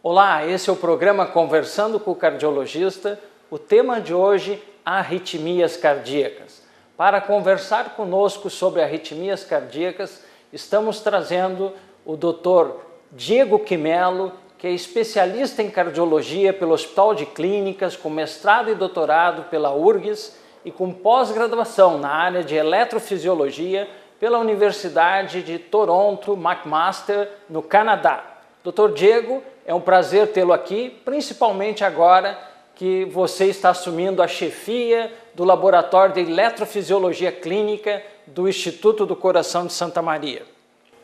Olá, esse é o programa Conversando com o Cardiologista. O tema de hoje, arritmias cardíacas. Para conversar conosco sobre arritmias cardíacas, estamos trazendo o Dr. Diego Quimelo, que é especialista em cardiologia pelo Hospital de Clínicas, com mestrado e doutorado pela URGS e com pós-graduação na área de eletrofisiologia pela Universidade de Toronto, McMaster, no Canadá. Dr. Diego, é um prazer tê-lo aqui, principalmente agora que você está assumindo a chefia do Laboratório de Eletrofisiologia Clínica do Instituto do Coração de Santa Maria.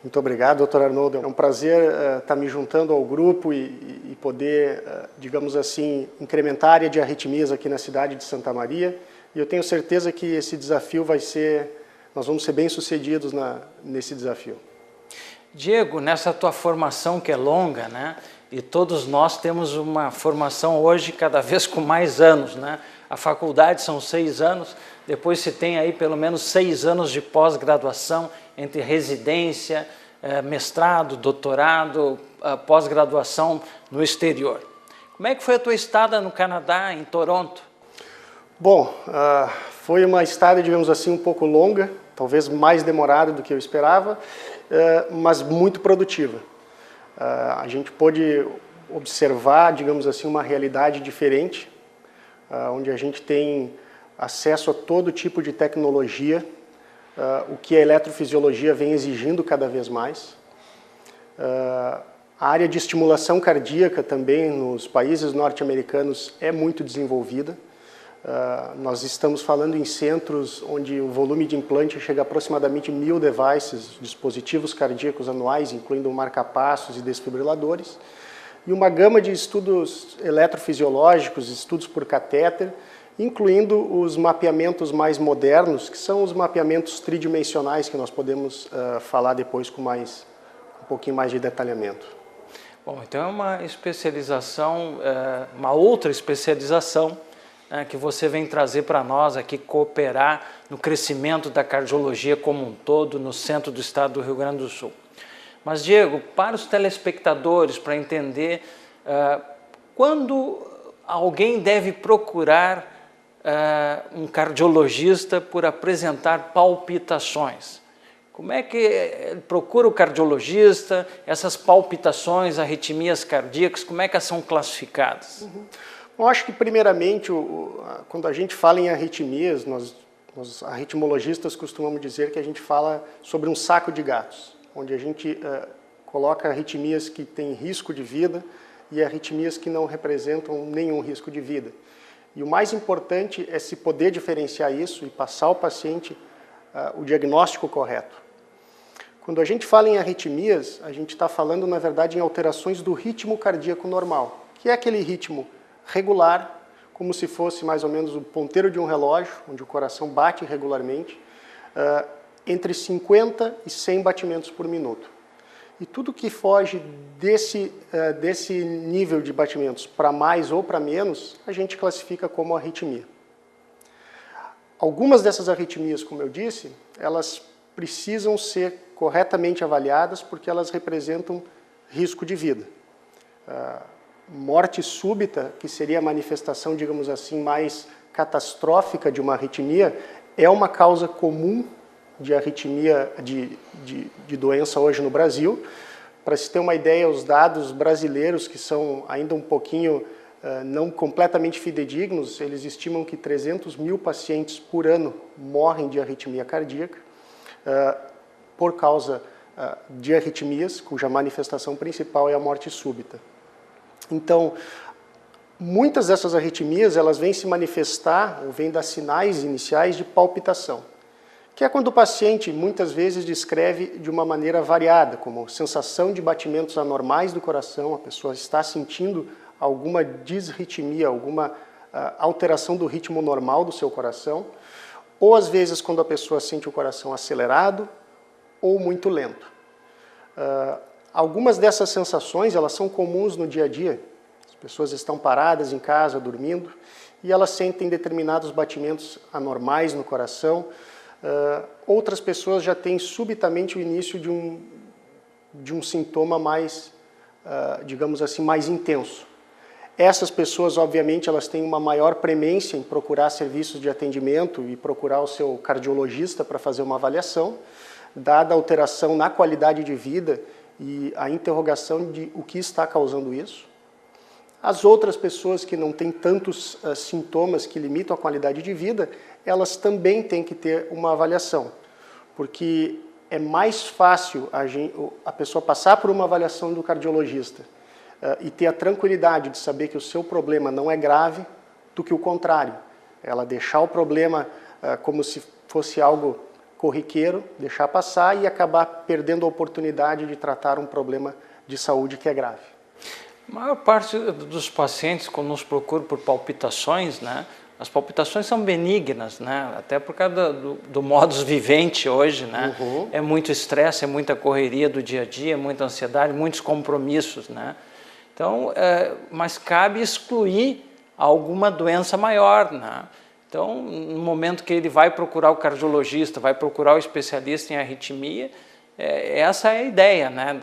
Muito obrigado, Dr. Arnoldo. É um prazer estar me juntando ao grupo e poder, digamos assim, incrementar a área de arritmias aqui na cidade de Santa Maria. E eu tenho certeza que esse desafio nós vamos ser bem-sucedidos nesse desafio. Diego, nessa tua formação que é longa, né? E todos nós temos uma formação hoje cada vez com mais anos, né? A faculdade são 6 anos, depois se tem aí pelo menos 6 anos de pós-graduação, entre residência, mestrado, doutorado, pós-graduação no exterior. Como é que foi a tua estada no Canadá, em Toronto? Bom, foi uma estada, digamos assim, um pouco longa, talvez mais demorada do que eu esperava, mas muito produtiva. A gente pôde observar, digamos assim, uma realidade diferente, onde a gente tem acesso a todo tipo de tecnologia, o que a eletrofisiologia vem exigindo cada vez mais. A área de estimulação cardíaca também nos países norte-americanos é muito desenvolvida. Nós estamos falando em centros onde o volume de implante chega a aproximadamente 1000 devices, dispositivos cardíacos anuais, incluindo marca-passos e desfibriladores, e uma gama de estudos eletrofisiológicos, estudos por catéter, incluindo os mapeamentos mais modernos, que são os mapeamentos tridimensionais, que nós podemos falar depois com um pouquinho mais de detalhamento. Bom, então é uma especialização, uma outra especialização que você vem trazer para nós aqui, cooperar no crescimento da cardiologia como um todo no centro do estado do Rio Grande do Sul. Mas, Diego, para os telespectadores, para entender, quando alguém deve procurar um cardiologista por apresentar palpitações? Como é que ele procura o cardiologista, essas palpitações, arritmias cardíacas, como é que elas são classificadas? Eu acho que, primeiramente, quando a gente fala em arritmias, nós arritmologistas costumamos dizer que a gente fala sobre um saco de gatos, onde a gente coloca arritmias que têm risco de vida e arritmias que não representam nenhum risco de vida. E o mais importante é se poder diferenciar isso e passar ao paciente o diagnóstico correto. Quando a gente fala em arritmias, a gente está falando, na verdade, em alterações do ritmo cardíaco normal, que é aquele ritmo regular, como se fosse mais ou menos o ponteiro de um relógio, onde o coração bate regularmente, entre 50 e 100 batimentos por minuto. E tudo que foge desse nível de batimentos para mais ou para menos, a gente classifica como arritmia. Algumas dessas arritmias, como eu disse, elas precisam ser corretamente avaliadas porque elas representam risco de vida. Morte súbita, que seria a manifestação, digamos assim, mais catastrófica de uma arritmia, é uma causa comum de arritmia, de doença hoje no Brasil. Para se ter uma ideia, os dados brasileiros, que são ainda um pouquinho não completamente fidedignos, eles estimam que 300 mil pacientes por ano morrem de arritmia cardíaca por causa de arritmias, cuja manifestação principal é a morte súbita. Então, muitas dessas arritmias, elas vêm se manifestar, ou vêm dar sinais iniciais de palpitação, que é quando o paciente, muitas vezes, descreve de uma maneira variada, como sensação de batimentos anormais do coração, a pessoa está sentindo alguma disritmia, alguma alteração do ritmo normal do seu coração, ou às vezes quando a pessoa sente o coração acelerado ou muito lento. Algumas dessas sensações, elas são comuns no dia a dia. As pessoas estão paradas em casa, dormindo, e elas sentem determinados batimentos anormais no coração. Outras pessoas já têm subitamente o início de um sintoma mais digamos assim, mais intenso. Essas pessoas, obviamente, elas têm uma maior premência em procurar serviços de atendimento e procurar o seu cardiologista para fazer uma avaliação, dada a alteração na qualidade de vida e a interrogação de o que está causando isso. As outras pessoas que não têm tantos sintomas que limitam a qualidade de vida, elas também têm que ter uma avaliação, porque é mais fácil a pessoa passar por uma avaliação do cardiologista e ter a tranquilidade de saber que o seu problema não é grave, do que o contrário. Ela deixar o problema como se fosse algo corriqueiro, deixar passar e acabar perdendo a oportunidade de tratar um problema de saúde que é grave. A maior parte dos pacientes, quando nos procuram por palpitações, né, as palpitações são benignas, né, até por causa do modus vivendi hoje, né, é muito estresse, é muita correria do dia a dia, muita ansiedade, muitos compromissos, né. Então, mas cabe excluir alguma doença maior, né. Então, no momento que ele vai procurar o cardiologista, vai procurar o especialista em arritmia, essa é a ideia, né?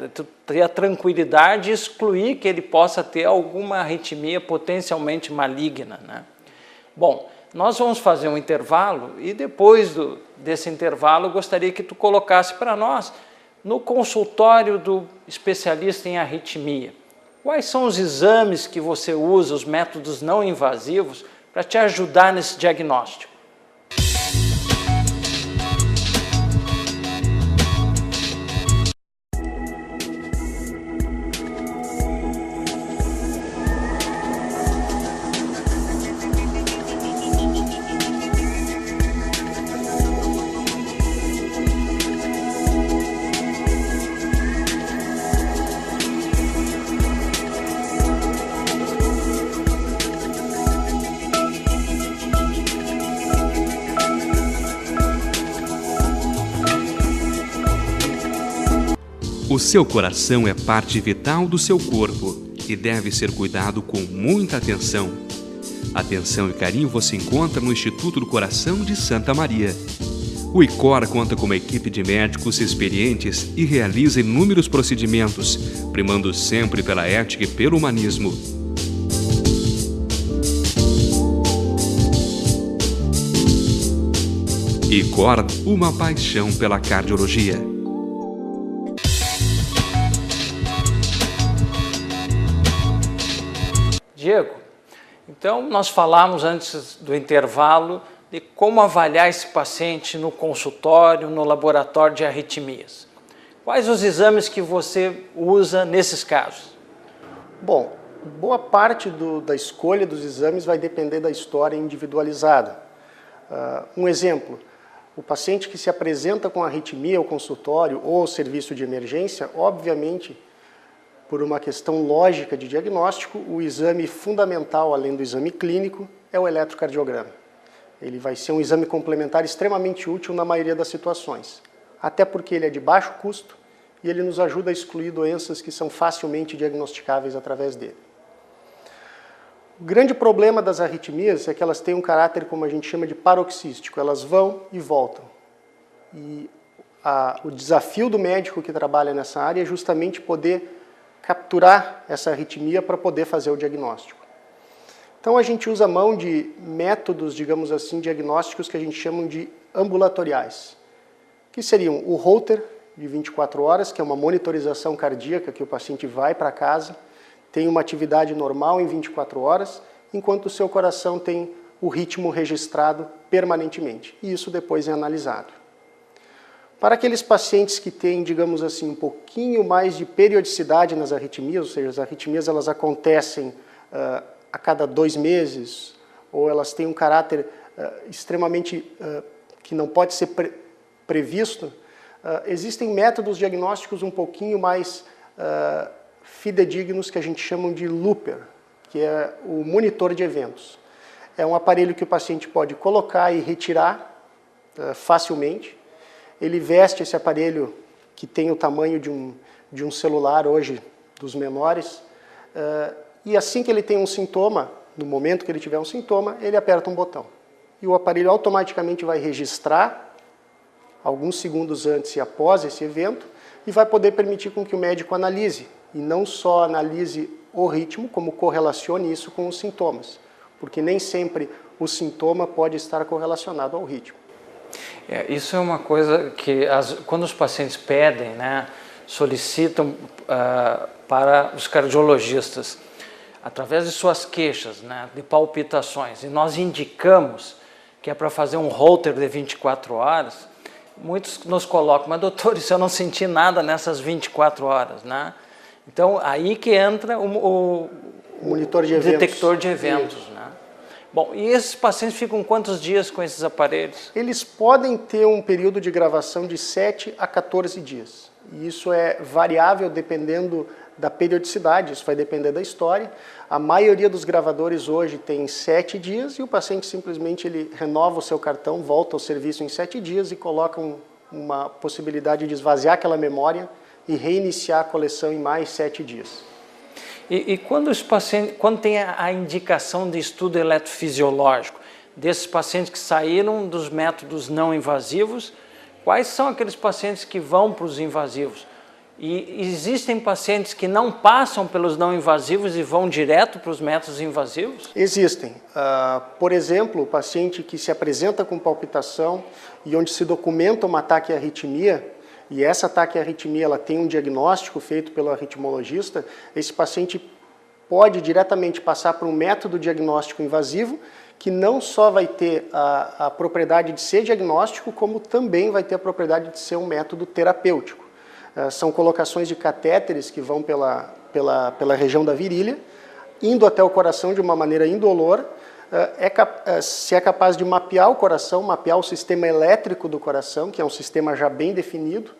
Ter a tranquilidade de excluir que ele possa ter alguma arritmia potencialmente maligna, né? Bom, nós vamos fazer um intervalo e depois desse intervalo eu gostaria que tu colocasse para nós, no consultório do especialista em arritmia, quais são os exames que você usa, os métodos não invasivos, para te ajudar nesse diagnóstico? O seu coração é parte vital do seu corpo e deve ser cuidado com muita atenção. Atenção e carinho você encontra no Instituto do Coração de Santa Maria. O ICOR conta com uma equipe de médicos experientes e realiza inúmeros procedimentos, primando sempre pela ética e pelo humanismo. ICOR, uma paixão pela cardiologia. Diego, então nós falamos antes do intervalo de como avaliar esse paciente no consultório, no laboratório de arritmias. Quais os exames que você usa nesses casos? Bom, boa parte da escolha dos exames vai depender da história individualizada. Um exemplo, o paciente que se apresenta com arritmia ao consultório ou ao serviço de emergência, obviamente, por uma questão lógica de diagnóstico, o exame fundamental, além do exame clínico, é o eletrocardiograma. Ele vai ser um exame complementar extremamente útil na maioria das situações, até porque ele é de baixo custo e ele nos ajuda a excluir doenças que são facilmente diagnosticáveis através dele. O grande problema das arritmias é que elas têm um caráter, como a gente chama de paroxístico, elas vão e voltam. E o desafio do médico que trabalha nessa área é justamente poder capturar essa arritmia para poder fazer o diagnóstico. Então a gente usa a mão de métodos, digamos assim, diagnósticos que a gente chama de ambulatoriais, que seriam o Holter de 24 horas, que é uma monitorização cardíaca que o paciente vai para casa, tem uma atividade normal em 24 horas, enquanto o seu coração tem o ritmo registrado permanentemente, e isso depois é analisado. Para aqueles pacientes que têm, digamos assim, um pouquinho mais de periodicidade nas arritmias, ou seja, as arritmias elas acontecem a cada 2 meses, ou elas têm um caráter extremamente que não pode ser previsto, existem métodos diagnósticos um pouquinho mais fidedignos que a gente chama de Looper, que é o monitor de eventos. É um aparelho que o paciente pode colocar e retirar facilmente. Ele veste esse aparelho que tem o tamanho de um celular hoje, dos menores, e assim que ele tem um sintoma, no momento que ele tiver um sintoma, ele aperta um botão. E o aparelho automaticamente vai registrar, alguns segundos antes e após esse evento, e vai poder permitir com que o médico analise e não só analise o ritmo, como correlacione isso com os sintomas, porque nem sempre o sintoma pode estar correlacionado ao ritmo. Isso é uma coisa que, quando os pacientes pedem, né, solicitam para os cardiologistas, através de suas queixas, né, de palpitações, e nós indicamos que é para fazer um Holter de 24 horas, muitos nos colocam, mas doutor, isso eu não senti nada nessas 24 horas, né? Então, aí que entra o monitor de eventos. Detector de eventos, né? Bom, e esses pacientes ficam quantos dias com esses aparelhos? Eles podem ter um período de gravação de 7 a 14 dias. E isso é variável dependendo da periodicidade, isso vai depender da história. A maioria dos gravadores hoje tem 7 dias e o paciente simplesmente ele renova o seu cartão, volta ao serviço em 7 dias e coloca uma possibilidade de esvaziar aquela memória e reiniciar a coleção em mais 7 dias. E quando os pacientes, quando tem a indicação de estudo eletrofisiológico desses pacientes que saíram dos métodos não invasivos, quais são aqueles pacientes que vão para os invasivos? E existem pacientes que não passam pelos não invasivos e vão direto para os métodos invasivos? Existem. Por exemplo, o paciente que se apresenta com palpitação e onde se documenta uma taquiarritmia, e essa taquiarritmia ela tem um diagnóstico feito pelo arritmologista, esse paciente pode diretamente passar por um método diagnóstico invasivo, que não só vai ter a propriedade de ser diagnóstico, como também vai ter a propriedade de ser um método terapêutico. São colocações de catéteres que vão pela região da virilha, indo até o coração de uma maneira indolor, se é capaz de mapear o coração, mapear o sistema elétrico do coração, que é um sistema já bem definido,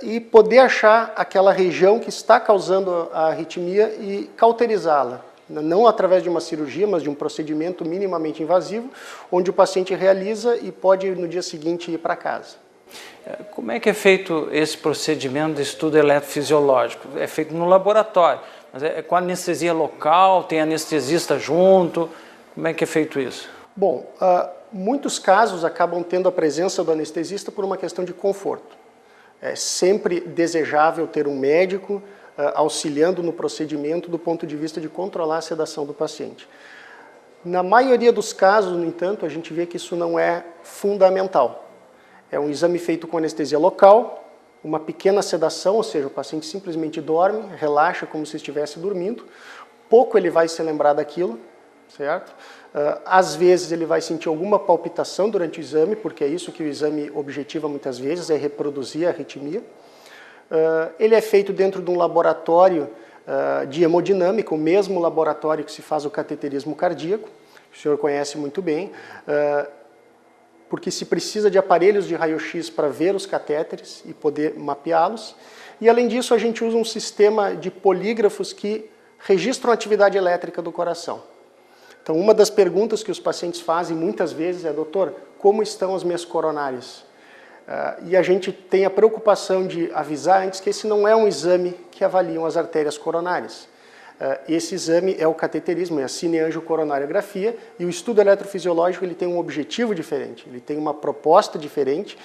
e poder achar aquela região que está causando a arritmia e cauterizá-la. Não através de uma cirurgia, mas de um procedimento minimamente invasivo, onde o paciente realiza e pode no dia seguinte ir para casa. Como é que é feito esse procedimento de estudo eletrofisiológico? É feito no laboratório, mas é com anestesia local, tem anestesista junto, como é que é feito isso? Bom, muitos casos acabam tendo a presença do anestesista por uma questão de conforto. É sempre desejável ter um médico auxiliando no procedimento do ponto de vista de controlar a sedação do paciente. Na maioria dos casos, no entanto, a gente vê que isso não é fundamental. É um exame feito com anestesia local, uma pequena sedação, ou seja, o paciente simplesmente dorme, relaxa como se estivesse dormindo. Pouco ele vai se lembrar daquilo, certo? Às vezes ele vai sentir alguma palpitação durante o exame, porque é isso que o exame objetiva muitas vezes, é reproduzir a arritmia. Ele é feito dentro de um laboratório de hemodinâmica, o mesmo laboratório que se faz o cateterismo cardíaco, que o senhor conhece muito bem, porque se precisa de aparelhos de raio-x para ver os catéteres e poder mapeá-los. E além disso, a gente usa um sistema de polígrafos que registram a atividade elétrica do coração. Então, uma das perguntas que os pacientes fazem muitas vezes é: doutor, como estão as minhas coronárias? E a gente tem a preocupação de avisar antes que esse não é um exame que avaliam as artérias coronárias. Esse exame é o cateterismo, é a cineangiocoronariografia, e o estudo eletrofisiológico ele tem um objetivo diferente, ele tem uma proposta diferente,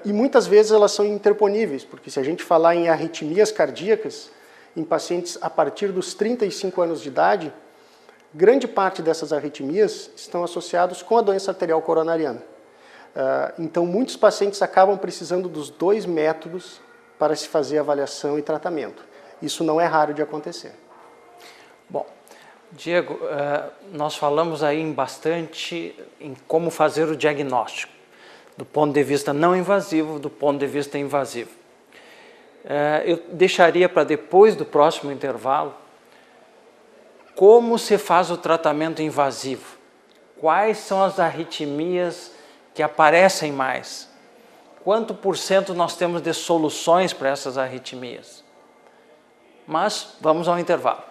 e muitas vezes elas são interponíveis, porque se a gente falar em arritmias cardíacas, em pacientes a partir dos 35 anos de idade, grande parte dessas arritmias estão associadas com a doença arterial coronariana. Então, muitos pacientes acabam precisando dos dois métodos para se fazer avaliação e tratamento. Isso não é raro de acontecer. Bom, Diego, nós falamos aí bastante em como fazer o diagnóstico, do ponto de vista não invasivo, do ponto de vista invasivo. Eu deixaria para depois do próximo intervalo como se faz o tratamento invasivo, quais são as arritmias que aparecem mais, quanto por cento nós temos de soluções para essas arritmias. Mas vamos ao intervalo.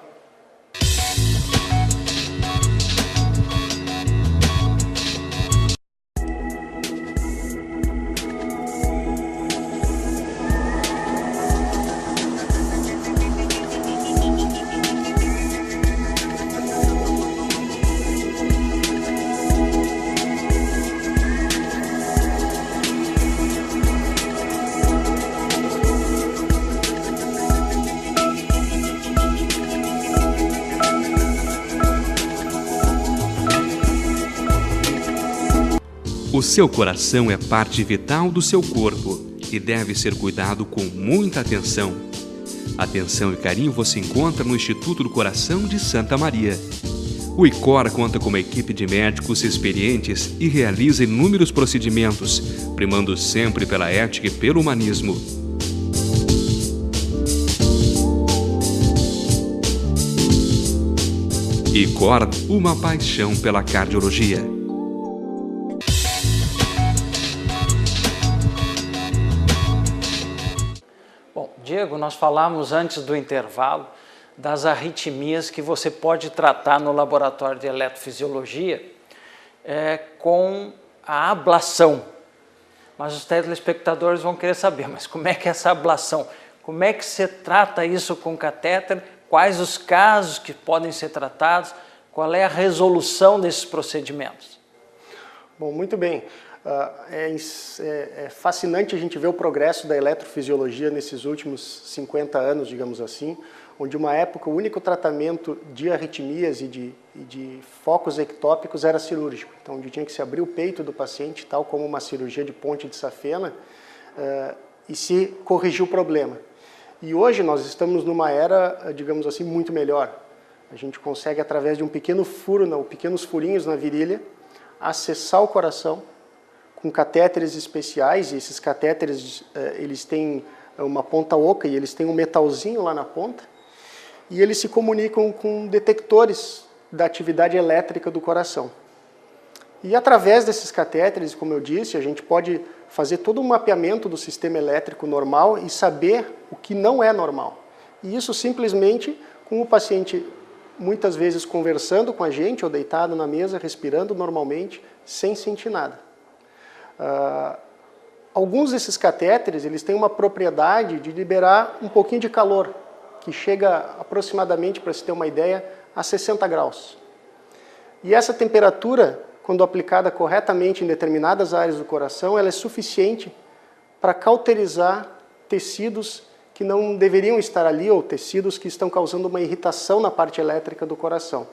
O seu coração é parte vital do seu corpo e deve ser cuidado com muita atenção. Atenção e carinho você encontra no Instituto do Coração de Santa Maria. O ICOR conta com uma equipe de médicos experientes e realiza inúmeros procedimentos, primando sempre pela ética e pelo humanismo. ICOR, uma paixão pela cardiologia. Bom, Diego, nós falamos antes do intervalo das arritmias que você pode tratar no laboratório de eletrofisiologia com a ablação. Mas os telespectadores vão querer saber, mas como é que é essa ablação? Como é que você trata isso com catéter? Quais os casos que podem ser tratados? Qual é a resolução desses procedimentos? Bom, muito bem. É fascinante a gente ver o progresso da eletrofisiologia nesses últimos 50 anos, digamos assim, onde uma época o único tratamento de arritmias e de focos ectópicos era cirúrgico. Então, onde tinha que se abrir o peito do paciente, tal como uma cirurgia de ponte de safena, e se corrigir o problema. E hoje nós estamos numa era, digamos assim, muito melhor. A gente consegue, através de um pequeno furo, pequenos furinhos na virilha, acessar o coração com catéteres especiais, e esses catéteres eles têm uma ponta oca e eles têm um metalzinho lá na ponta, e eles se comunicam com detectores da atividade elétrica do coração. E através desses catéteres, como eu disse, a gente pode fazer todo um mapeamento do sistema elétrico normal e saber o que não é normal. E isso simplesmente com o paciente muitas vezes conversando com a gente ou deitado na mesa, respirando normalmente, sem sentir nada. Alguns desses catéteres eles têm uma propriedade de liberar um pouquinho de calor, que chega aproximadamente, para se ter uma ideia, a 60 graus. E essa temperatura, quando aplicada corretamente em determinadas áreas do coração, ela é suficiente para cauterizar tecidos que não deveriam estar ali, ou tecidos que estão causando uma irritação na parte elétrica do coração.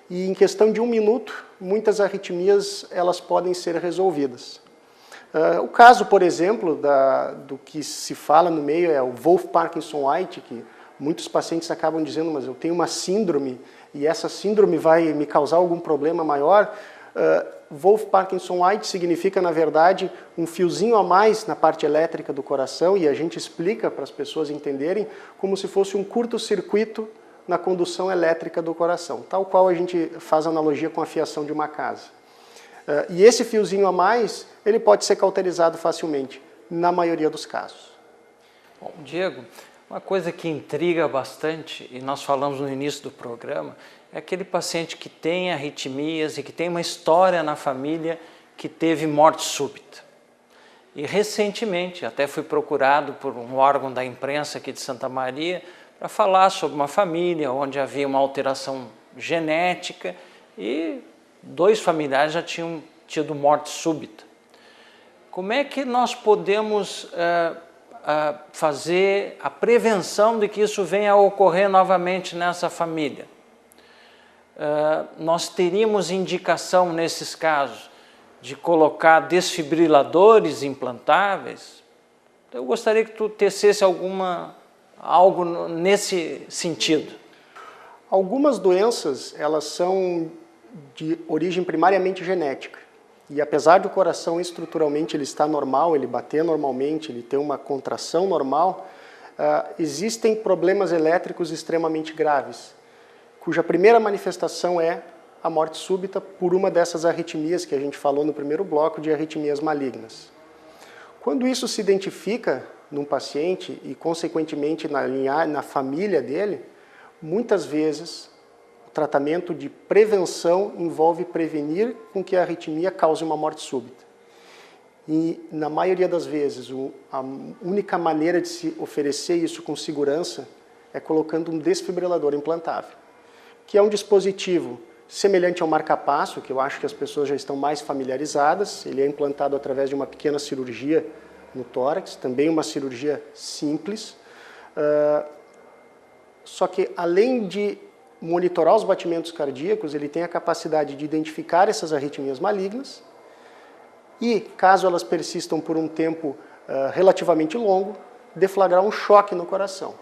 E em questão de 1 minuto, muitas arritmias elas podem ser resolvidas. O caso, por exemplo, do que se fala no meio é o Wolff-Parkinson-White, que muitos pacientes acabam dizendo, mas eu tenho uma síndrome e essa síndrome vai me causar algum problema maior. Wolff-Parkinson-White significa, na verdade, um fiozinho a mais na parte elétrica do coração, e a gente explica para as pessoas entenderem como se fosse um curto-circuito na condução elétrica do coração, tal qual a gente faz analogia com a fiação de uma casa. E esse fiozinho a mais, ele pode ser cauterizado facilmente, na maioria dos casos. Bom, Diego, uma coisa que intriga bastante, e nós falamos no início do programa, é aquele paciente que tem arritmias e que tem uma história na família que teve morte súbita. E recentemente, até fui procurado por um órgão da imprensa aqui de Santa Maria para falar sobre uma família onde havia uma alteração genética e 2 familiares já tinham tido morte súbita. Como é que nós podemos fazer a prevenção de que isso venha a ocorrer novamente nessa família? Nós teríamos indicação nesses casos de colocar desfibriladores implantáveis? Eu gostaria que tu tecesse algo nesse sentido. Algumas doenças, elas são de origem primariamente genética. E apesar do coração estruturalmente ele estar normal, ele bater normalmente, ele ter uma contração normal, existem problemas elétricos extremamente graves, cuja primeira manifestação é a morte súbita por uma dessas arritmias que a gente falou no primeiro bloco, de arritmias malignas. Quando isso se identifica num paciente e, consequentemente, na família dele, muitas vezes o tratamento de prevenção envolve prevenir com que a arritmia cause uma morte súbita. E, na maioria das vezes, a única maneira de se oferecer isso com segurança é colocando um desfibrilador implantável, que é um dispositivo semelhante ao marca-passo, que eu acho que as pessoas já estão mais familiarizadas. Ele é implantado através de uma pequena cirurgia no tórax, também uma cirurgia simples. Só que, além de monitorar os batimentos cardíacos, ele tem a capacidade de identificar essas arritmias malignas, e, caso elas persistam por um tempo relativamente longo, deflagrar um choque no coração.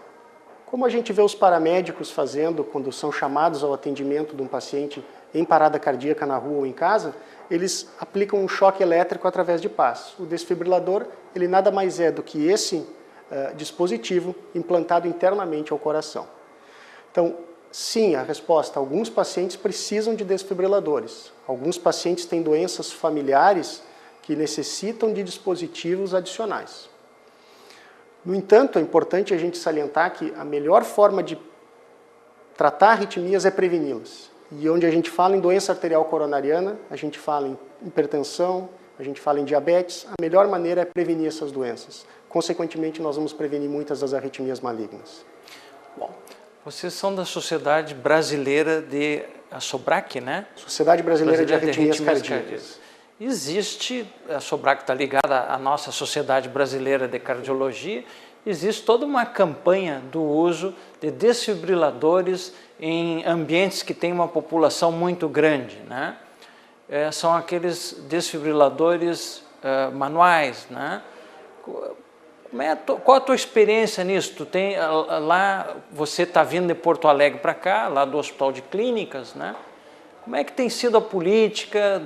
Como a gente vê os paramédicos fazendo quando são chamados ao atendimento de um paciente em parada cardíaca na rua ou em casa, eles aplicam um choque elétrico através de pás. O desfibrilador, ele nada mais é do que esse dispositivo implantado internamente ao coração. Então, sim, a resposta: alguns pacientes precisam de desfibriladores. Alguns pacientes têm doenças familiares que necessitam de dispositivos adicionais. No entanto, é importante a gente salientar que a melhor forma de tratar arritmias é preveni-las. E onde a gente fala em doença arterial coronariana, a gente fala em hipertensão, a gente fala em diabetes, a melhor maneira é prevenir essas doenças. Consequentemente, nós vamos prevenir muitas das arritmias malignas. Bom, vocês são da Sociedade Brasileira de SOBRAC, né? Sociedade Brasileira de Arritmias Cardíacas. Existe, a SOBRAC está ligada à nossa Sociedade Brasileira de Cardiologia, existe toda uma campanha do uso de desfibriladores em ambientes que têm uma população muito grande, né? São aqueles desfibriladores manuais, né? Qual a tua experiência nisso? Tu tem, lá você está vindo de Porto Alegre para cá, lá do Hospital de Clínicas, né? Como é que tem sido a política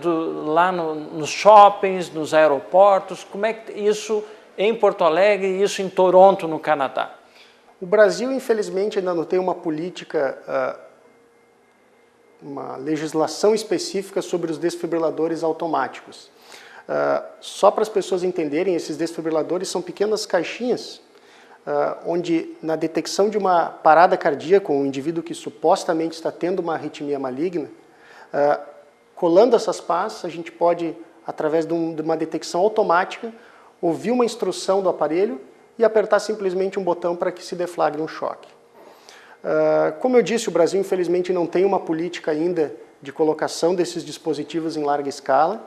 lá nos shoppings, nos aeroportos? Como é que isso em Porto Alegre e isso em Toronto, no Canadá? O Brasil, infelizmente, ainda não tem uma política, uma legislação específica sobre os desfibriladores automáticos. Só para as pessoas entenderem, esses desfibriladores são pequenas caixinhas onde, na detecção de uma parada cardíaca, um indivíduo que supostamente está tendo uma arritmia maligna, colando essas pás, a gente pode, através de uma detecção automática, ouvir uma instrução do aparelho e apertar simplesmente um botão para que se deflagre um choque. Como eu disse, o Brasil, infelizmente, não tem uma política ainda de colocação desses dispositivos em larga escala,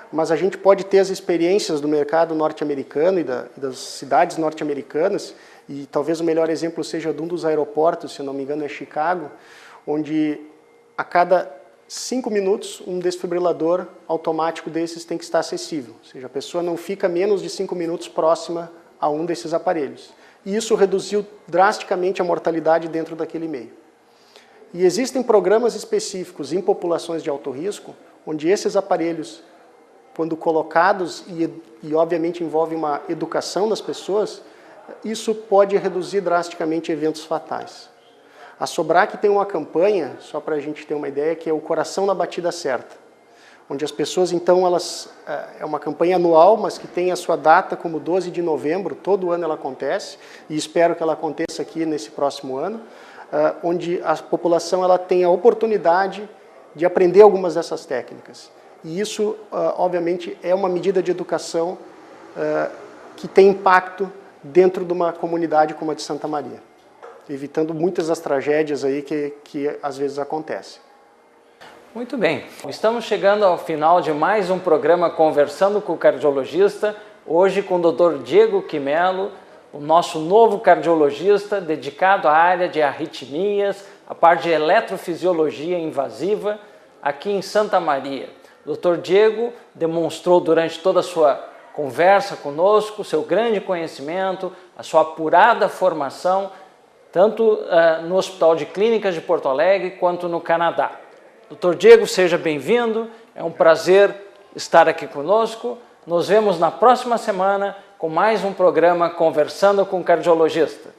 mas a gente pode ter as experiências do mercado norte-americano e das cidades norte-americanas, e talvez o melhor exemplo seja de um dos aeroportos, se não me engano é Chicago, onde a cada 5 minutos um desfibrilador automático desses tem que estar acessível, ou seja, a pessoa não fica menos de 5 minutos próxima a um desses aparelhos. E isso reduziu drasticamente a mortalidade dentro daquele meio. E existem programas específicos em populações de alto risco, onde esses aparelhos, quando colocados, e obviamente envolve uma educação das pessoas, isso pode reduzir drasticamente eventos fatais. A SOBRAC tem uma campanha, só para a gente ter uma ideia, que é o Coração na Batida Certa, onde as pessoas, então, é uma campanha anual, mas que tem a sua data como 12 de novembro, todo ano ela acontece, e espero que ela aconteça aqui nesse próximo ano, onde a população ela tem a oportunidade de aprender algumas dessas técnicas. E isso, obviamente, é uma medida de educação que tem impacto dentro de uma comunidade como a de Santa Maria, evitando muitas das tragédias aí que às vezes acontecem. Muito bem, estamos chegando ao final de mais um programa Conversando com o Cardiologista, hoje com o Dr. Diego Quimelo, o nosso novo cardiologista dedicado à área de arritmias, a parte de eletrofisiologia invasiva, aqui em Santa Maria. O Dr. Diego demonstrou durante toda a sua conversa conosco seu grande conhecimento, a sua apurada formação, tanto no Hospital de Clínicas de Porto Alegre quanto no Canadá. Dr. Diego, seja bem-vindo, é um prazer estar aqui conosco. Nos vemos na próxima semana com mais um programa Conversando com o Cardiologista.